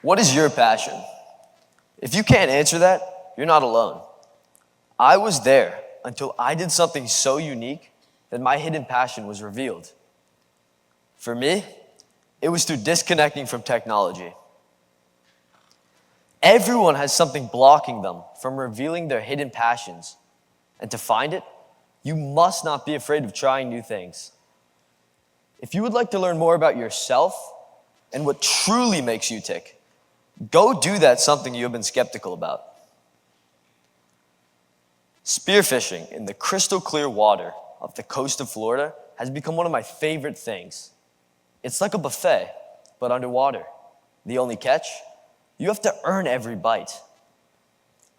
What is your passion? If you can't answer that, you're not alone. I was there until I did something so unique that my hidden passion was revealed. For me, it was through disconnecting from technology. Everyone has something blocking them from revealing their hidden passions. And to find it, you must not be afraid of trying new things. If you would like to learn more about yourself and what truly makes you tick, go do that something you have been skeptical about. Spearfishing in the crystal clear water of the coast of Florida has become one of my favorite things. It's like a buffet, but underwater. The only catch? You have to earn every bite.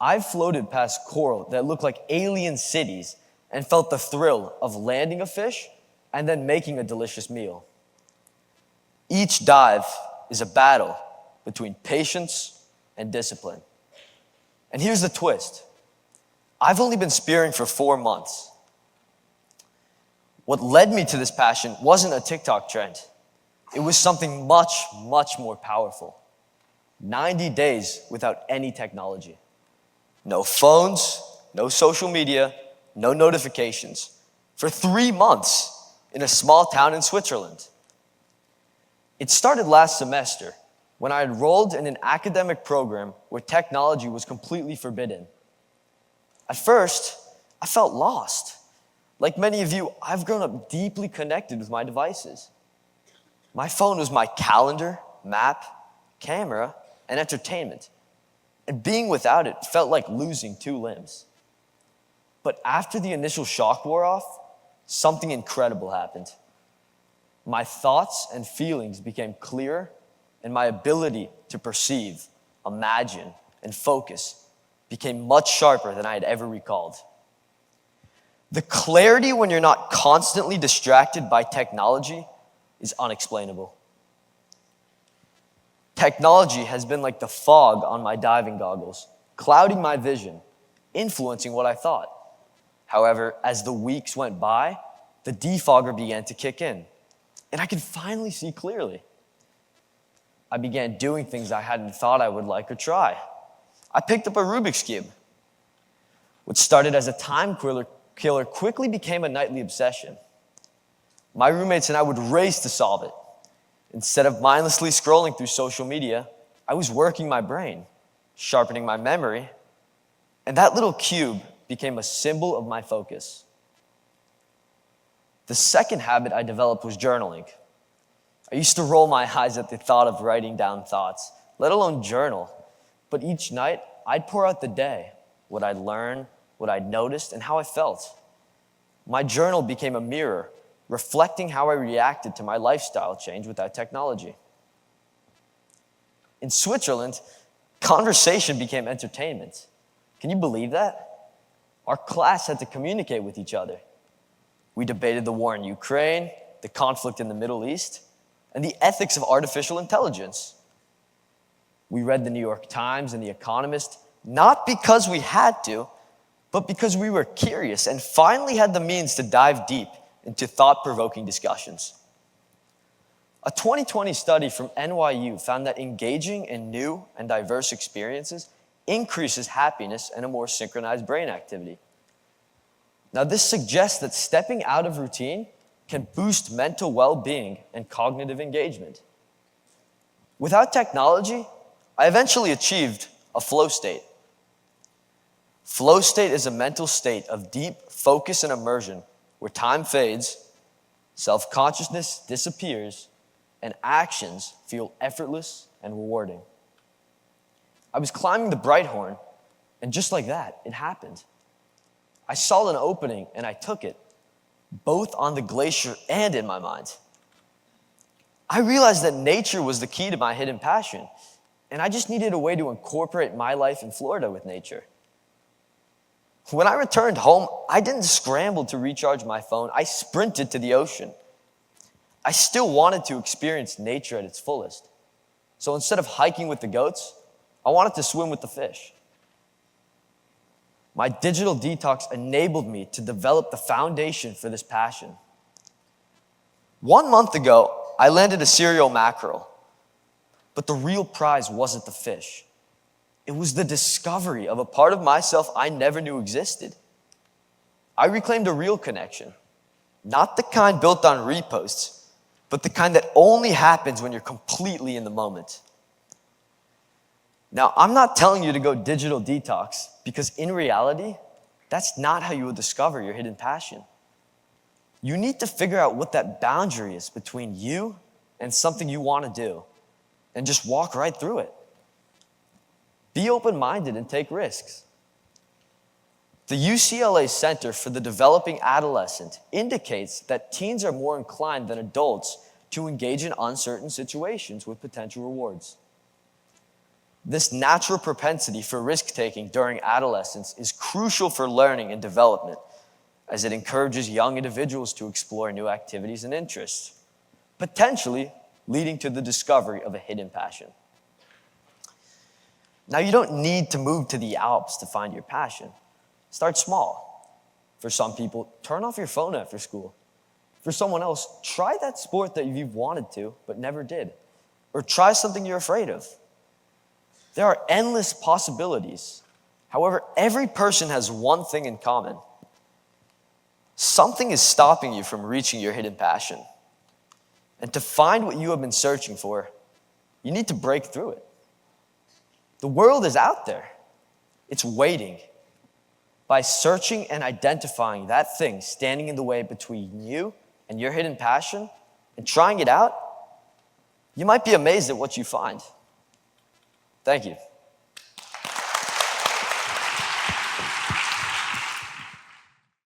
I've floated past coral that look like alien cities and felt the thrill of landing a fish and then making a delicious meal. Each dive is a battle between patience and discipline. And here's the twist. I've only been spearing for 4 months. What led me to this passion wasn't a TikTok trend. It was something much, much more powerful. 90 days without any technology. No phones, no social media, no notifications. For 3 months in a small town in Switzerland. It started last semester when I enrolled in an academic program where technology was completely forbidden. At first, I felt lost. Like many of you, I've grown up deeply connected with my devices. My phone was my calendar, map, camera, and entertainment. And being without it felt like losing 2 limbs. But after the initial shock wore off, something incredible happened. My thoughts and feelings became clearer, and my ability to perceive, imagine, and focus became much sharper than I had ever recalled. The clarity when you're not constantly distracted by technology is unexplainable. Technology has been like the fog on my diving goggles, clouding my vision, influencing what I thought. However, as the weeks went by, the defogger began to kick in, and I could finally see clearly. I began doing things I hadn't thought I would like or try. I picked up a Rubik's Cube. What started as a time killer quickly became a nightly obsession. My roommates and I would race to solve it. Instead of mindlessly scrolling through social media, I was working my brain, sharpening my memory, and that little cube became a symbol of my focus. The second habit I developed was journaling. I used to roll my eyes at the thought of writing down thoughts, let alone journal. But each night, I'd pour out the day, what I'd learned, what I'd noticed, and how I felt. My journal became a mirror, reflecting how I reacted to my lifestyle change without technology. In Switzerland, conversation became entertainment. Can you believe that? Our class had to communicate with each other. We debated the war in Ukraine, the conflict in the Middle East, and the ethics of artificial intelligence. We read the New York Times and The Economist, not because we had to, but because we were curious and finally had the means to dive deep into thought-provoking discussions. A 2020 study from NYU found that engaging in new and diverse experiences increases happiness and a more synchronized brain activity. Now, this suggests that stepping out of routine can boost mental well-being and cognitive engagement. Without technology, I eventually achieved a flow state. Flow state is a mental state of deep focus and immersion where time fades, self-consciousness disappears, and actions feel effortless and rewarding. I was climbing the Brighthorn, and just like that, it happened. I saw an opening, and I took it, both on the glacier and in my mind. I realized that nature was the key to my hidden passion, and I just needed a way to incorporate my life in Florida with nature. When I returned home, I didn't scramble to recharge my phone. I sprinted to the ocean. I still wanted to experience nature at its fullest. So instead of hiking with the goats, I wanted to swim with the fish. My digital detox enabled me to develop the foundation for this passion. 1 month ago, I landed a cereal mackerel. But the real prize wasn't the fish. It was the discovery of a part of myself I never knew existed. I reclaimed a real connection, not the kind built on reposts, but the kind that only happens when you're completely in the moment. Now, I'm not telling you to go digital detox, because in reality, that's not how you will discover your hidden passion. You need to figure out what that boundary is between you and something you want to do, and just walk right through it. Be open-minded and take risks. The UCLA Center for the Developing Adolescent indicates that teens are more inclined than adults to engage in uncertain situations with potential rewards. This natural propensity for risk-taking during adolescence is crucial for learning and development, as it encourages young individuals to explore new activities and interests, potentially leading to the discovery of a hidden passion. Now, you don't need to move to the Alps to find your passion. Start small. For some people, turn off your phone after school. For someone else, try that sport that you've wanted to but never did. Or try something you're afraid of. There are endless possibilities. However, every person has one thing in common. Something is stopping you from reaching your hidden passion. And to find what you have been searching for, you need to break through it. The world is out there. It's waiting. By searching and identifying that thing standing in the way between you and your hidden passion and trying it out, you might be amazed at what you find. Thank you.